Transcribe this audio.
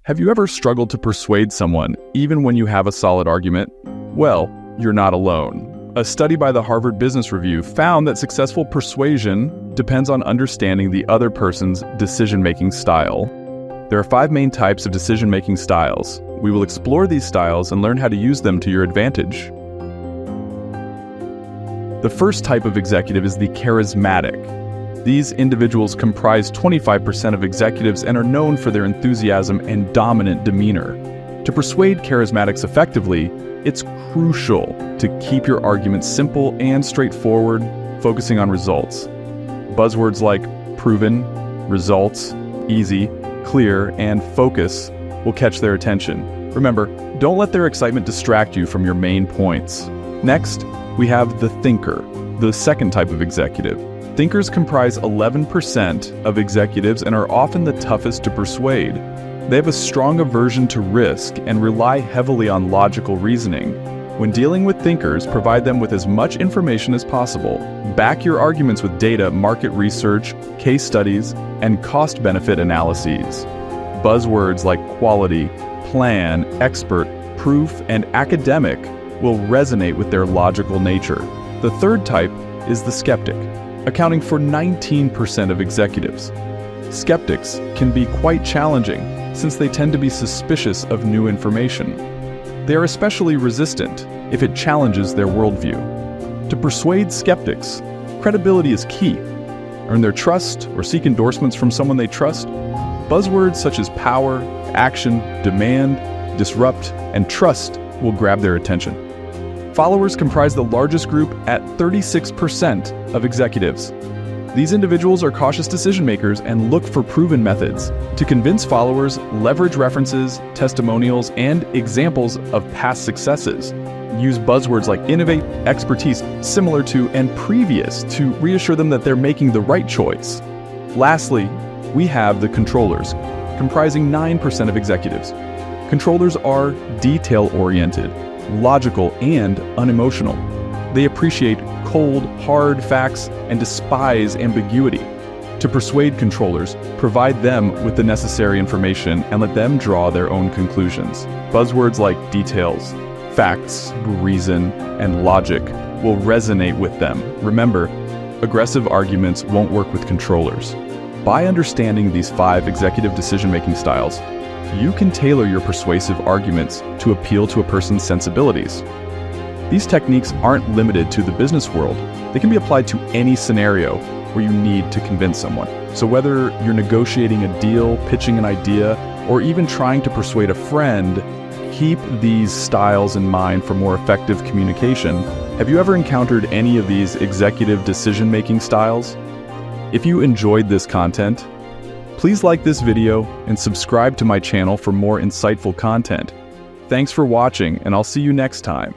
Have you ever struggled to persuade someone, even when you have a solid argument? Well, you're not alone. A study by the Harvard Business Review found that successful persuasion depends on understanding the other person's decision-making style. There are 5 main types of decision-making styles. We will explore these styles and learn how to use them to your advantage. The first type of executive is the charismatic. These individuals comprise 25% of executives and are known for their enthusiasm and dominant demeanor. To persuade charismatics effectively, it's crucial to keep your arguments simple and straightforward, focusing on results. Buzzwords like proven, results, easy, clear, and focus will catch their attention. Remember, don't let their excitement distract you from your main points. Next, we have the thinker, the second type of executive. Thinkers comprise 11% of executives and are often the toughest to persuade. They have a strong aversion to risk and rely heavily on logical reasoning. When dealing with thinkers, provide them with as much information as possible. Back your arguments with data, market research, case studies, and cost-benefit analyses. Buzzwords like quality, plan, expert, proof, and academic will resonate with their logical nature. The third type is the skeptic, accounting for 19% of executives. Skeptics can be quite challenging since they tend to be suspicious of new information. They are especially resistant if it challenges their worldview. To persuade skeptics, credibility is key. Earn their trust or seek endorsements from someone they trust. Buzzwords such as power, action, demand, disrupt, and trust will grab their attention. Followers comprise the largest group at 36% of executives. These individuals are cautious decision makers and look for proven methods. To convince followers, leverage references, testimonials, and examples of past successes. Use buzzwords like innovate, expertise, similar to, and previous to reassure them that they're making the right choice. Lastly, we have the controllers, comprising 9% of executives. Controllers are detail-oriented, logical, and unemotional. They appreciate cold, hard facts and despise ambiguity. To persuade controllers, provide them with the necessary information and let them draw their own conclusions. Buzzwords like details, facts, reason, and logic will resonate with them. Remember, aggressive arguments won't work with controllers. By understanding these 5 executive decision-making styles, you can tailor your persuasive arguments to appeal to a person's sensibilities. These techniques aren't limited to the business world. They can be applied to any scenario where you need to convince someone. So whether you're negotiating a deal, pitching an idea, or even trying to persuade a friend, keep these styles in mind for more effective communication. Have you ever encountered any of these executive decision-making styles? If you enjoyed this content, please like this video and subscribe to my channel for more insightful content. Thanks for watching, and I'll see you next time.